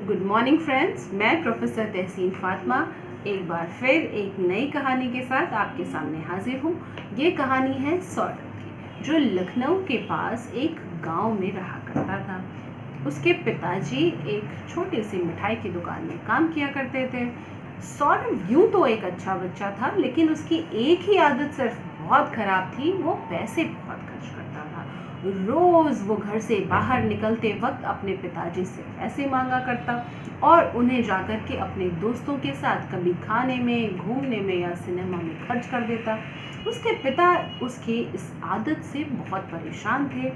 Good morning friends, मैं professor तहसीन फातिमा एक बार फिर एक नई कहानी के साथ आपके सामने हाजिर हूँ। ये कहानी है सौरभ की, जो लखनऊ के पास एक गांव में रहा करता था। उसके पिताजी एक छोटी सी मिठाई की दुकान में काम किया करते थे। सौरभ यूं तो एक अच्छा बच्चा था, लेकिन उसकी एक ही आदत सिर्फ बहुत खराब थी। वो पैसे बहुत खर्च करता था। रोज वो घर से बाहर निकलते वक्त अपने पिताजी से पैसे मांगा करता और उन्हें जाकर के अपने दोस्तों के साथ कभी खाने में, घूमने में या सिनेमा में खर्च कर देता। उसके पिता उसकी इस आदत से बहुत परेशान थे।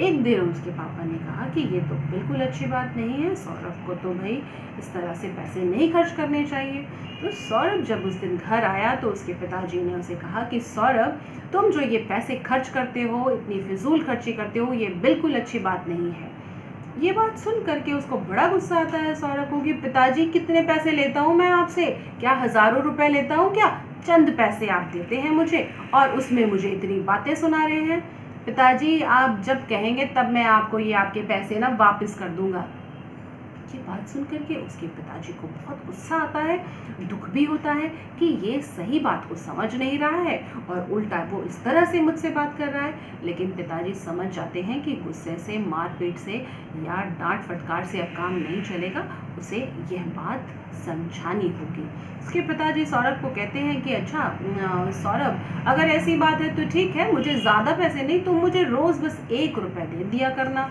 एक दिन उसके पापा ने कहा कि ये तो बिल्कुल अच्छी बात नहीं है, सौरभ को तो भाई इस तरह से पैसे नहीं खर्च करने चाहिए। तो सौरभ जब उस दिन घर आया तो उसके पिताजी ने उसे कहा कि सौरभ, तुम जो ये पैसे खर्च करते हो, इतनी फिजूल खर्ची करते हो, ये बिल्कुल अच्छी बात नहीं है। ये बात सुन करके उसको बड़ा गुस्सा आता है सौरभ को कि पिताजी, कितने पैसे लेता हूँ मैं आपसे? क्या हजारों रुपए लेता हूँ क्या? चंद पैसे आप देते हैं मुझे और उसमें मुझे इतनी बातें सुना रहे हैं। पिताजी, आप जब कहेंगे तब मैं आपको ये आपके पैसे ना वापस कर दूंगा। ये बात सुन करके उसके पिताजी को बहुत गुस्सा आता है, दुख भी होता है कि ये सही बात को समझ नहीं रहा है और उल्टा वो इस तरह से मुझसे बात कर रहा है। लेकिन पिताजी समझ जाते हैं कि गुस्से से, मारपीट से या डांट फटकार से अब काम नहीं चलेगा, उसे यह बात समझानी होगी। उसके पिताजी सौरभ को कहते हैं कि अच्छा सौरभ, अगर ऐसी बात है तो ठीक है, मुझे ज़्यादा पैसे नहीं, तुम मुझे रोज़ बस 1 रुपए दे दिया करना।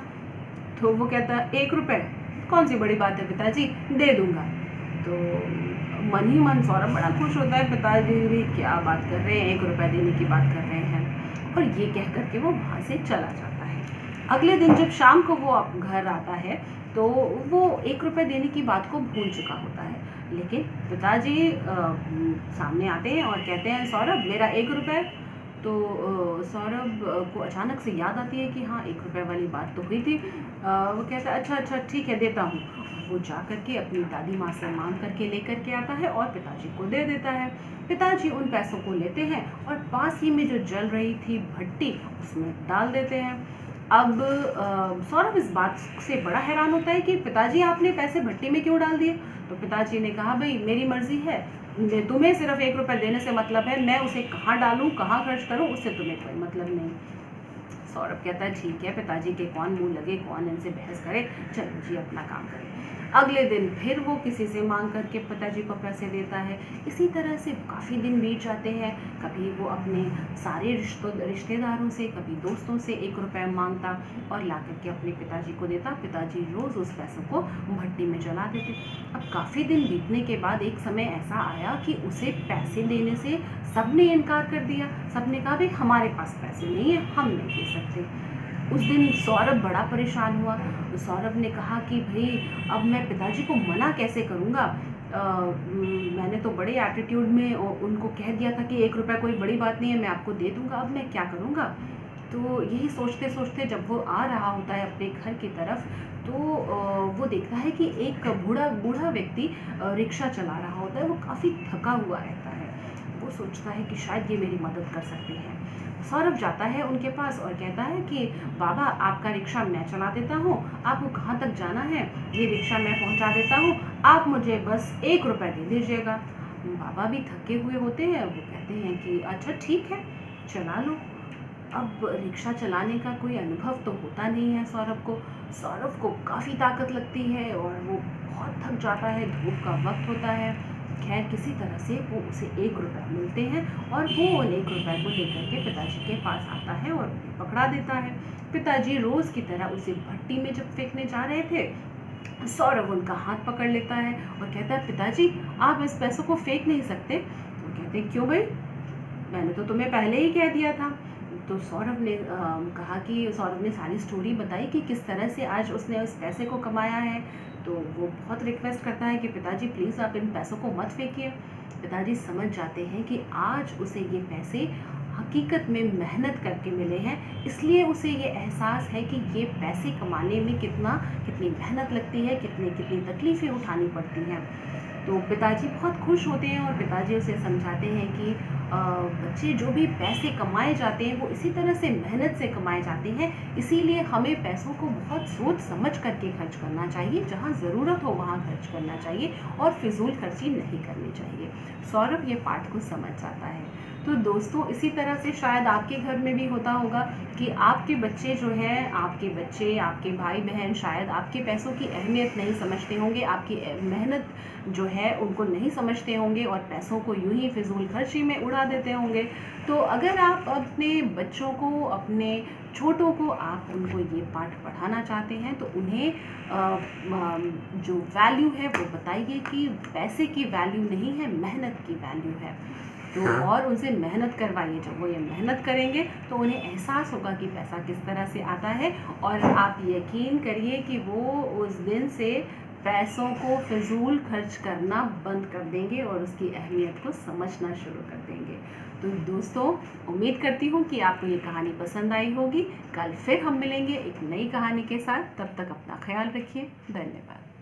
तो वो कहता है 1 रुपए, कौन सी बड़ी बात है पिताजी, दे दूंगा। तो मन ही मन सौरभ बड़ा खुश होता है, पिताजी भी क्या बात कर रहे हैं, 1 रुपए देने की बात कर रहे हैं। और ये कह करके वो वहाँ से चला जाता है। अगले दिन जब शाम को वो घर आता है तो वो 1 रुपए देने की बात को भूल चुका होता है। लेकिन पिताजी सामने आते हैं और कहते हैं, सौरभ, मेरा 1 रुपए। तो सौरभ को अचानक से याद आती है कि हाँ, 1 रुपए वाली बात तो हुई थी। वो कहता है अच्छा अच्छा ठीक है, देता हूँ। वो जा करके अपनी दादी माँ से मांग करके लेकर के आता है और पिताजी को दे देता है। पिताजी उन पैसों को लेते हैं और पास ही में जो जल रही थी भट्टी, उसमें डाल देते हैं। अब सौरभ इस बात से बड़ा हैरान होता है कि पिताजी, आपने पैसे भट्टी में क्यों डाल दिए? तो पिताजी ने कहा, भाई मेरी मर्जी है, तुम्हें सिर्फ 1 रुपए देने से मतलब है, मैं उसे कहाँ डालूं, कहाँ खर्च करूं, उससे तुम्हें कोई मतलब नहीं। सौरभ कहता है ठीक है, पिताजी के कौन मुंह लगे, कौन इनसे बहस करे, चलो जी अपना काम करें। अगले दिन फिर वो किसी से मांग करके पिताजी को पैसे देता है। इसी तरह से काफ़ी दिन बीत जाते हैं। कभी वो अपने सारे रिश्तेदारों से, कभी दोस्तों से 1 रुपए मांगता और ला करके अपने पिताजी को देता। पिताजी रोज़ उस पैसों को भट्टी में जला देते। अब काफ़ी दिन बीतने के बाद एक समय ऐसा आया कि उसे पैसे देने से सबने इनकार कर दिया। सबने कहा, भाई हमारे पास पैसे नहीं है, हम नहीं दे सकते। उस दिन सौरभ बड़ा परेशान हुआ। तो सौरभ ने कहा कि भाई अब मैं पिताजी को मना कैसे करूँगा? मैंने तो बड़े एटीट्यूड में उनको कह दिया था कि 1 रुपए कोई बड़ी बात नहीं है, मैं आपको दे दूँगा, अब मैं क्या करूँगा? तो यही सोचते सोचते जब वो आ रहा होता है अपने घर की तरफ, तो वो देखता है कि एक बूढ़ा व्यक्ति रिक्शा चला रहा होता है। वो काफ़ी थका हुआ रहता है। वो सोचता है कि शायद ये मेरी मदद कर सकते हैं। सौरभ जाता है उनके पास और कहता है कि बाबा, आपका रिक्शा मैं चला देता हूँ, आपको कहाँ तक जाना है ये रिक्शा मैं पहुँचा देता हूँ, आप मुझे बस 1 रुपए दे दीजिएगा। बाबा भी थके हुए होते हैं। वो कहते हैं कि अच्छा ठीक है, चला लो। अब रिक्शा चलाने का कोई अनुभव तो होता नहीं है सौरभ को। सौरभ को काफ़ी ताकत लगती है और वो बहुत थक जाता है। धूप का वक्त होता है। खैर किसी तरह से वो उसे 1 रुपए मिलते हैं और वो उन 1 रुपए को लेकर के पिताजी के पास आता है और उन्हें पकड़ा देता है। पिताजी रोज़ की तरह उसे भट्टी में जब फेंकने जा रहे थे, सौरभ उनका हाथ पकड़ लेता है और कहता है, पिताजी आप इस पैसों को फेंक नहीं सकते। तो कहते हैं, क्यों भाई, मैंने तो तुम्हें पहले ही कह दिया था। तो सौरभ ने कहा कि सौरभ ने सारी स्टोरी बताई कि किस तरह से आज उसने उस पैसे को कमाया है। तो वो बहुत रिक्वेस्ट करता है कि पिताजी प्लीज़ आप इन पैसों को मत फेंकिए। पिताजी समझ जाते हैं कि आज उसे ये पैसे हकीकत में मेहनत करके मिले हैं, इसलिए उसे ये एहसास है कि ये पैसे कमाने में कितनी मेहनत लगती है, कितनी तकलीफ़ें उठानी पड़ती हैं। तो पिताजी बहुत खुश होते हैं और पिताजी उसे समझाते हैं कि बच्चे जो भी पैसे कमाए जाते हैं वो इसी तरह से मेहनत से कमाए जाते हैं, इसीलिए हमें पैसों को बहुत सोच समझ करके खर्च करना चाहिए, जहाँ ज़रूरत हो वहाँ खर्च करना चाहिए और फिजूल खर्ची नहीं करनी चाहिए। सौरभ ये पाठ को समझ जाता है। तो दोस्तों इसी तरह से शायद आपके घर में भी होता होगा कि आपके बच्चे जो हैं, आपके भाई बहन शायद आपके पैसों की अहमियत नहीं समझते होंगे, आपकी मेहनत जो है उनको नहीं समझते होंगे और पैसों को यूं ही फिजूल खर्ची में उड़ा देते होंगे। तो अगर आप अपने बच्चों को, अपने छोटों को आप उनको ये पाठ पढ़ाना चाहते हैं तो उन्हें जो वैल्यू है वो बताइए कि पैसे की वैल्यू नहीं है, मेहनत की वैल्यू है। तो और उनसे मेहनत करवाइए। जब वो ये मेहनत करेंगे तो उन्हें एहसास होगा कि पैसा किस तरह से आता है, और आप यकीन करिए कि वो उस दिन से पैसों को फिजूल खर्च करना बंद कर देंगे और उसकी अहमियत को समझना शुरू कर देंगे। तो दोस्तों उम्मीद करती हूँ कि आपको ये कहानी पसंद आई होगी। कल फिर हम मिलेंगे एक नई कहानी के साथ। तब तक अपना ख्याल रखिए। धन्यवाद।